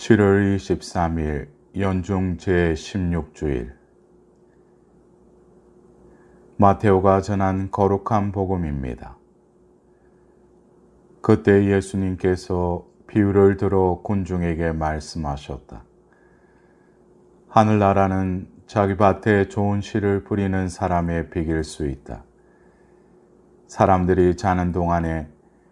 7월 23일 연중 제16주일 마테오가 전한 거룩한 복음입니다. 그때 예수님께서 비유를 들어 군중에게 말씀하셨다. 하늘나라는 자기 밭에 좋은 씨를 뿌리는 사람에 비길 수 있다. 사람들이 자는 동안에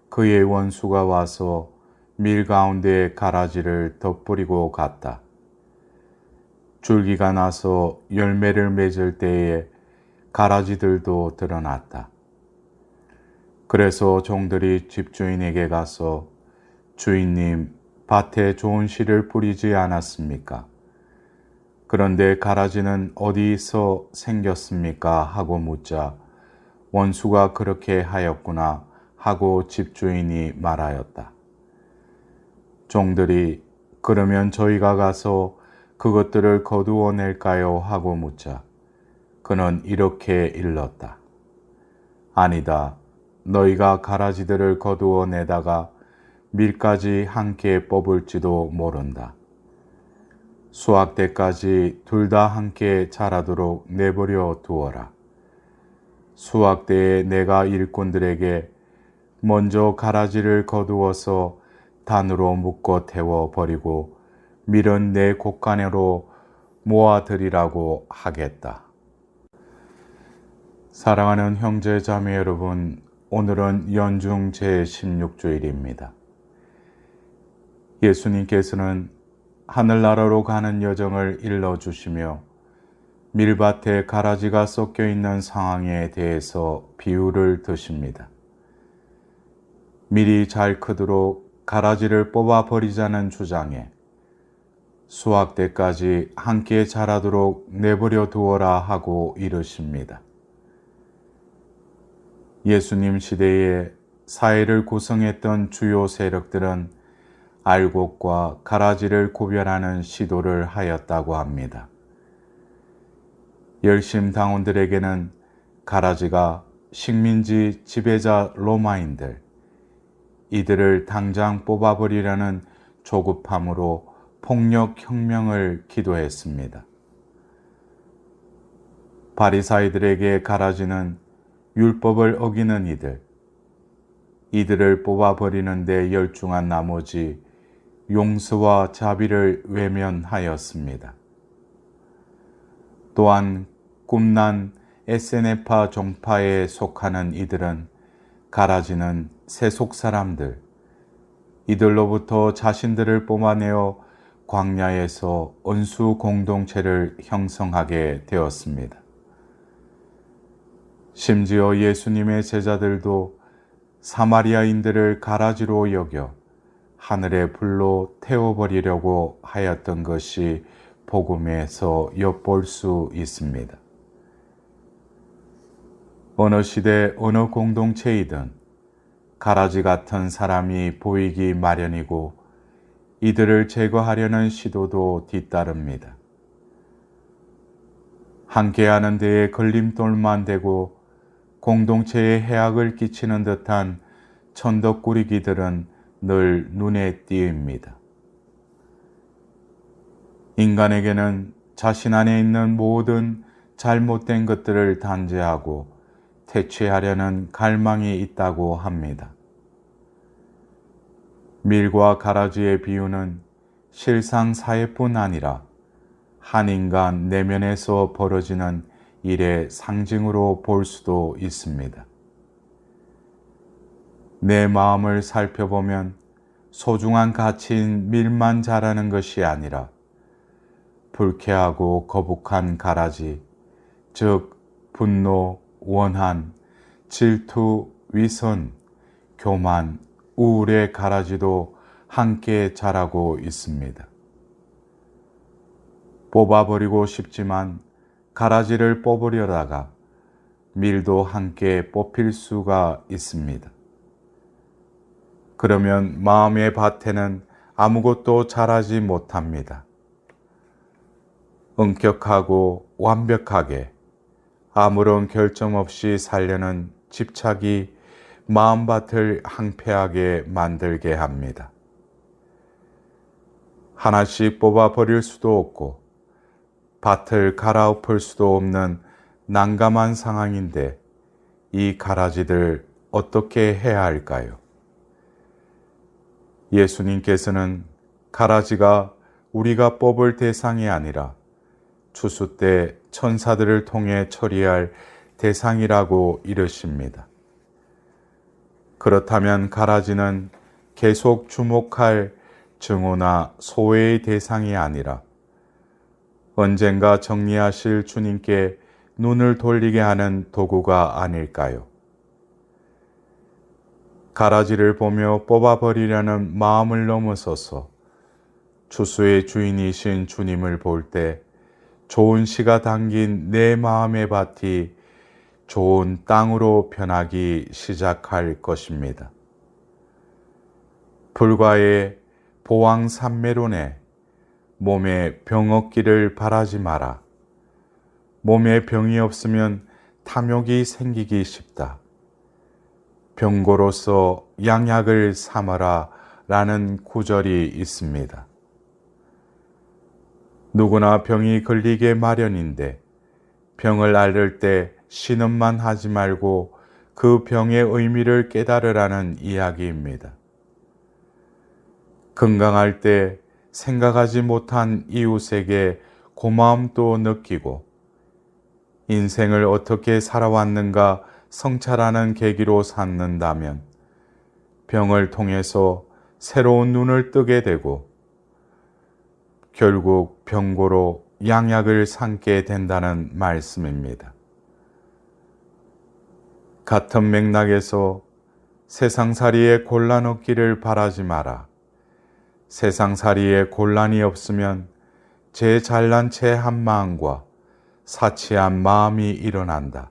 그의 원수가 와서 밀 가운데에 가라지를 덧뿌리고 갔다. 줄기가 나서 열매를 맺을 때에 가라지들도 드러났다. 그래서 종들이 집주인에게 가서 주인님, 밭에 좋은 씨를 뿌리지 않았습니까? 그런데 가라지는 어디서 생겼습니까? 하고 묻자 원수가 그렇게 하였구나 하고 집주인이 말하였다. 종들이 그러면 저희가 가서 그것들을 거두어 낼까요? 하고 묻자 그는 이렇게 일렀다. 아니다. 너희가 가라지들을 거두어 내다가 밀까지 함께 뽑을지도 모른다. 수확 때까지 둘 다 함께 자라도록 내버려 두어라. 수확 때에 내가 일꾼들에게 먼저 가라지를 거두어서 단으로 묶어 태워 버리고 밀은 내 곳간으로 모아들이라고 하겠다. 사랑하는 형제 자매 여러분, 오늘은 연중 제16주일입니다. 예수님께서는 하늘나라로 가는 여정을 일러주시며 밀밭에 가라지가 섞여 있는 상황에 대해서 비유를 드십니다. 밀이 잘 크도록 가라지를 뽑아버리자는 주장에 수확 때까지 함께 자라도록 내버려 두어라 하고 이르십니다. 예수님 시대에 사회를 구성했던 주요 세력들은 알곡과 가라지를 구별하는 시도를 하였다고 합니다. 열심 당원들에게는 가라지가 식민지 지배자 로마인들, 이들을 당장 뽑아버리려는 조급함으로 폭력혁명을 기도했습니다. 바리사이들에게 가라지는 율법을 어기는 이들을 뽑아버리는 데 열중한 나머지 용서와 자비를 외면하였습니다. 또한 꿈난 에세네파 종파에 속하는 이들은 가라지는 세속 사람들, 이들로부터 자신들을 뽑아내어 광야에서 원수 공동체를 형성하게 되었습니다. 심지어 예수님의 제자들도 사마리아인들을 가라지로 여겨 하늘의 불로 태워버리려고 하였던 것이 복음에서 엿볼 수 있습니다. 어느 시대 어느 공동체이든 가라지 같은 사람이 보이기 마련이고 이들을 제거하려는 시도도 뒤따릅니다. 함께하는 데에 걸림돌만 되고 공동체에 해악을 끼치는 듯한 천덕꾸리기들은 늘 눈에 띄입니다. 인간에게는 자신 안에 있는 모든 잘못된 것들을 단죄하고 퇴치하려는 갈망이 있다고 합니다. 밀과 가라지의 비유는 실상 사회뿐 아니라 한 인간 내면에서 벌어지는 일의 상징으로 볼 수도 있습니다. 내 마음을 살펴보면 소중한 가치인 밀만 자라는 것이 아니라 불쾌하고 거북한 가라지, 즉 분노, 원한, 질투, 위선, 교만, 우울의 가라지도 함께 자라고 있습니다. 뽑아버리고 싶지만 가라지를 뽑으려다가 밀도 함께 뽑힐 수가 있습니다. 그러면 마음의 밭에는 아무것도 자라지 못합니다. 엄격하고 완벽하게 아무런 결점 없이 살려는 집착이 마음밭을 황폐하게 만들게 합니다. 하나씩 뽑아 버릴 수도 없고 밭을 갈아엎을 수도 없는 난감한 상황인데 이 가라지들 어떻게 해야 할까요? 예수님께서는 가라지가 우리가 뽑을 대상이 아니라 추수 때 천사들을 통해 처리할 대상이라고 이르십니다. 그렇다면 가라지는 계속 주목할 증오나 소외의 대상이 아니라 언젠가 정리하실 주님께 눈을 돌리게 하는 도구가 아닐까요? 가라지를 보며 뽑아버리려는 마음을 넘어서서 추수의 주인이신 주님을 볼 때 좋은 씨가 담긴 내 마음의 밭이 좋은 땅으로 변하기 시작할 것입니다. 불과의 보왕 삼매론에 몸에 병 없기를 바라지 마라. 몸에 병이 없으면 탐욕이 생기기 쉽다. 병고로서 양약을 삼아라 라는 구절이 있습니다. 누구나 병이 걸리게 마련인데 병을 앓을 때 신음만 하지 말고 그 병의 의미를 깨달으라는 이야기입니다. 건강할 때 생각하지 못한 이웃에게 고마움도 느끼고 인생을 어떻게 살아왔는가 성찰하는 계기로 삼는다면 병을 통해서 새로운 눈을 뜨게 되고 결국 병고로 양약을 삼게 된다는 말씀입니다. 같은 맥락에서 세상살이에 곤란 없기를 바라지 마라. 세상살이에 곤란이 없으면 제 잘난 체 한 마음과 사치한 마음이 일어난다.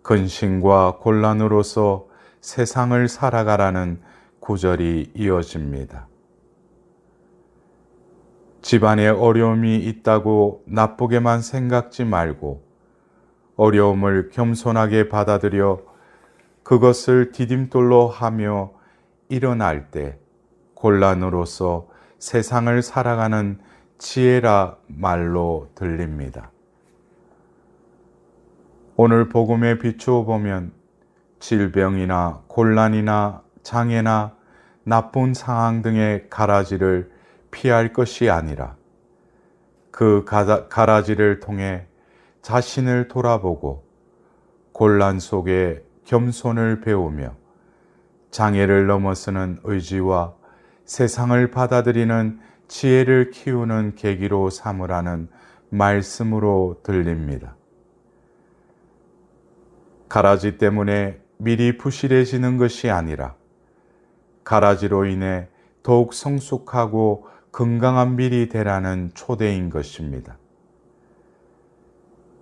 근심과 곤란으로서 세상을 살아가라는 구절이 이어집니다. 집안에 어려움이 있다고 나쁘게만 생각지 말고 어려움을 겸손하게 받아들여 그것을 디딤돌로 하며 일어날 때 곤란으로서 세상을 살아가는 지혜라 말로 들립니다. 오늘 복음에 비추어 보면 질병이나 곤란이나 장애나 나쁜 상황 등의 가라지를 피할 것이 아니라 그 가라지를 통해 자신을 돌아보고 곤란 속에 겸손을 배우며 장애를 넘어서는 의지와 세상을 받아들이는 지혜를 키우는 계기로 삼으라는 말씀으로 들립니다. 가라지 때문에 밀이 부실해지는 것이 아니라 가라지로 인해 더욱 성숙하고 건강한 밀이 되라는 초대인 것입니다.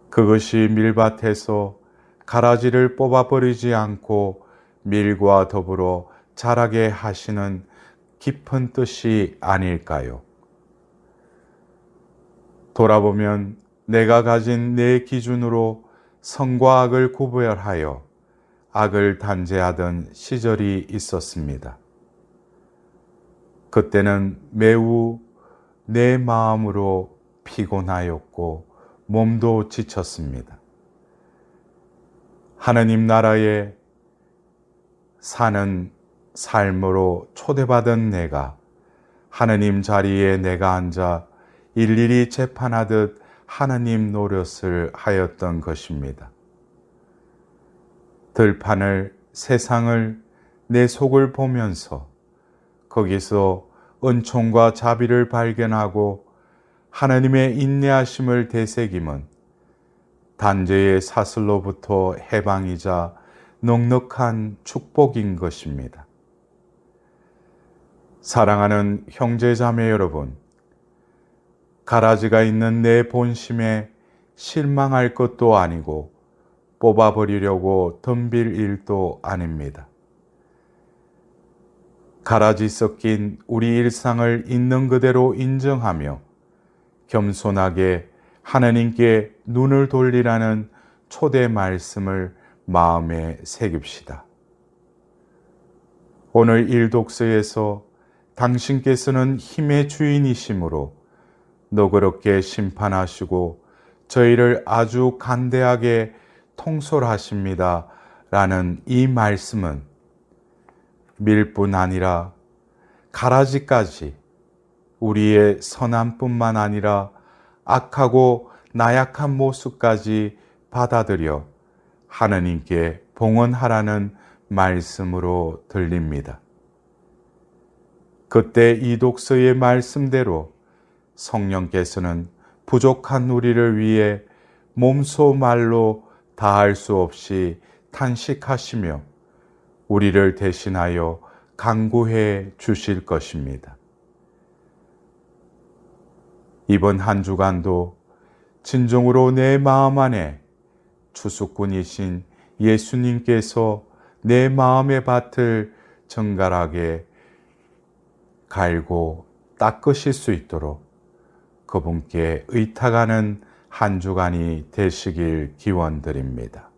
그것이 밀밭에서 가라지를 뽑아버리지 않고 밀과 더불어 자라게 하시는 깊은 뜻이 아닐까요? 돌아보면 내가 가진 내 기준으로 선과 악을 구별하여 악을 단죄하던 시절이 있었습니다. 그때는 매우 내 마음으로 피곤하였고 몸도 지쳤습니다. 하느님 나라에 사는 삶으로 초대받은 내가 하느님 자리에 내가 앉아 일일이 재판하듯 하느님 노릇을 하였던 것입니다. 들판을, 세상을, 내 속을 보면서 거기서 은총과 자비를 발견하고 하나님의 인내하심을 되새김은 단죄의 사슬로부터 해방이자 넉넉한 축복인 것입니다. 사랑하는 형제자매 여러분, 가라지가 있는 내 본심에 실망할 것도 아니고 뽑아버리려고 덤빌 일도 아닙니다. 가라지 섞인 우리 일상을 있는 그대로 인정하며 겸손하게 하나님께 눈을 돌리라는 초대 말씀을 마음에 새깁시다. 오늘 일독서에서 당신께서는 힘의 주인이시므로 너그럽게 심판하시고 저희를 아주 간대하게 통솔하십니다. 라는 이 말씀은 밀뿐 아니라 가라지까지 우리의 선함뿐만 아니라 악하고 나약한 모습까지 받아들여 하느님께 봉헌하라는 말씀으로 들립니다. 그때 이 독서의 말씀대로 성령께서는 부족한 우리를 위해 몸소 말로 다할 수 없이 탄식하시며 우리를 대신하여 간구해 주실 것입니다. 이번 한 주간도 진정으로 내 마음 안에 추수꾼이신 예수님께서 내 마음의 밭을 정갈하게 갈고 닦으실 수 있도록 그분께 의탁하는 한 주간이 되시길 기원드립니다.